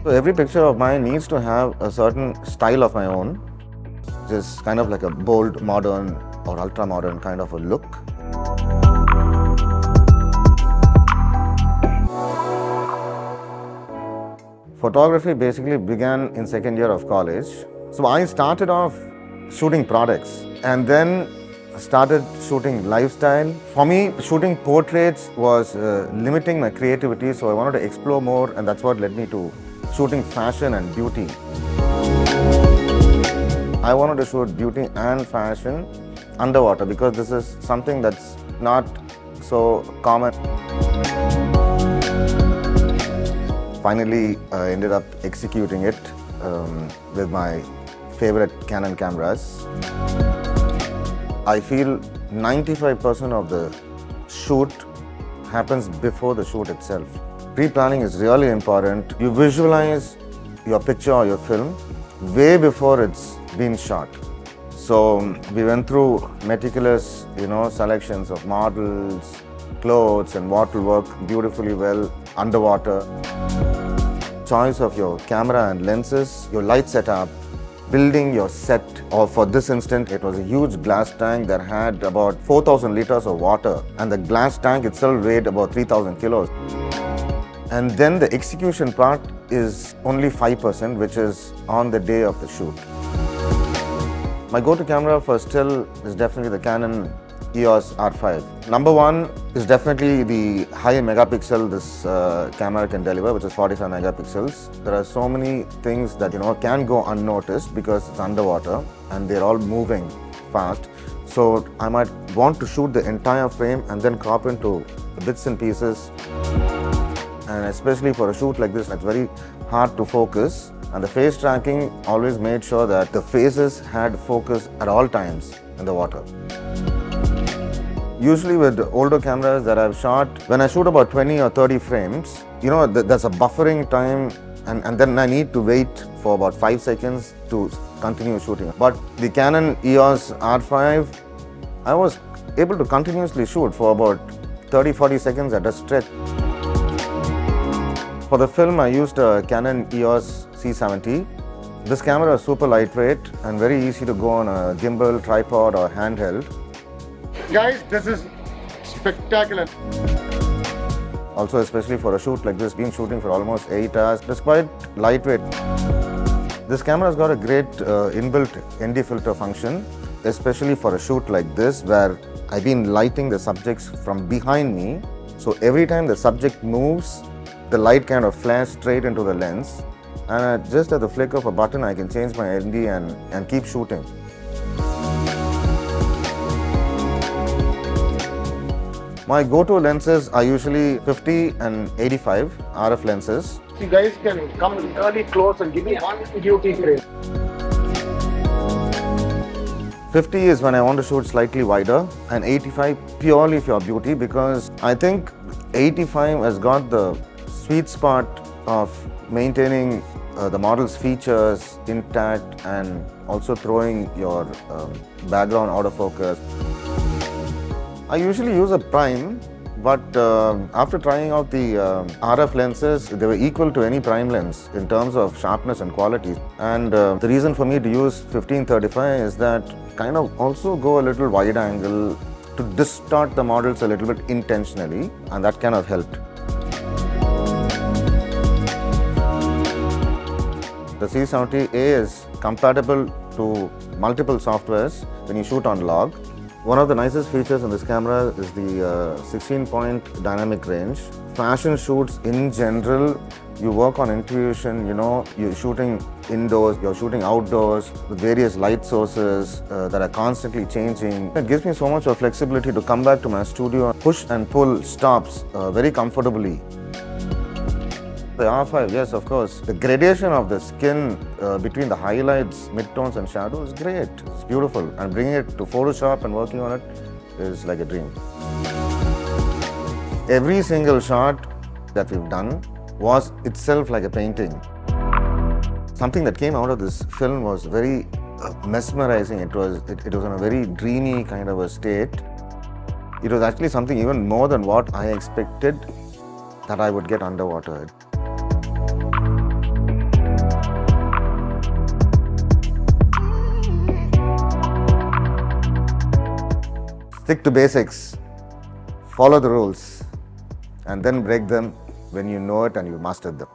So every picture of mine needs to have a certain style of my own, just kind of like a bold, modern or ultra-modern kind of a look. Photography basically began in second year of college. So I started off shooting products and then started shooting lifestyle. For me, shooting portraits was limiting my creativity, so I wanted to explore more, and that's what led me to shooting fashion and beauty. I wanted to shoot beauty and fashion underwater because this is something that's not so common. Finally, I ended up executing it with my favorite Canon cameras. I feel 95% of the shoot happens before the shoot itself. Pre-planning is really important. You visualize your picture or your film way before it's been shot. So we went through meticulous, selections of models, clothes, and what will work beautifully well underwater. Choice of your camera and lenses, your light setup, building your set, or for this instant, it was a huge glass tank that had about 4,000 liters of water, and the glass tank itself weighed about 3,000 kilos. And then the execution part is only 5%, which is on the day of the shoot. My go-to camera for still is definitely the Canon EOS R5. Number one is definitely the high megapixel this camera can deliver, which is 45 megapixels. There are so many things that can go unnoticed because it's underwater and they're all moving fast. So I might want to shoot the entire frame and then crop into bits and pieces. And especially for a shoot like this, it's very hard to focus. And the face tracking always made sure that the faces had focus at all times in the water. Usually with older cameras that I've shot, when I shoot about 20 or 30 frames, there's a buffering time and then I need to wait for about 5 seconds to continue shooting. But the Canon EOS R5, I was able to continuously shoot for about 30-40 seconds at a stretch. For the film, I used a Canon EOS C70. This camera is super lightweight and very easy to go on a gimbal, tripod or handheld. Guys, this is spectacular. Also, especially for a shoot like this, been shooting for almost 8 hours. It's quite lightweight. This camera has got a great inbuilt ND filter function, especially for a shoot like this where I've been lighting the subjects from behind me. So every time the subject moves, the light kind of flashes straight into the lens. And just at the flick of a button, I can change my ND and keep shooting. My go-to lenses are usually 50 and 85 RF lenses. You guys can come really close and give me one beauty frame. 50 is when I want to shoot slightly wider, and 85 purely for beauty, because I think 85 has got the sweet spot of maintaining the model's features intact and also throwing your background out of focus. I usually use a prime, but after trying out the RF lenses, they were equal to any prime lens in terms of sharpness and quality. And the reason for me to use 15-35 is that kind of also go a little wide angle to distort the models a little bit intentionally, and that kind of helped. The C70A is compatible to multiple softwares when you shoot on log. One of the nicest features in this camera is the 16-point dynamic range. Fashion shoots in general, you work on intuition, you're shooting indoors, you're shooting outdoors with various light sources that are constantly changing. It gives me so much of flexibility to come back to my studio and push and pull stops very comfortably. The R5, yes, of course. The gradation of the skin between the highlights, midtones and shadows is great. It's beautiful. And bringing it to Photoshop and working on it is like a dream. Every single shot that we've done was itself like a painting. Something that came out of this film was very mesmerizing. It was in a very dreamy kind of a state. It was actually something even more than what I expected that I would get underwater. Stick to basics, follow the rules, and then break them when you know it and you mastered them.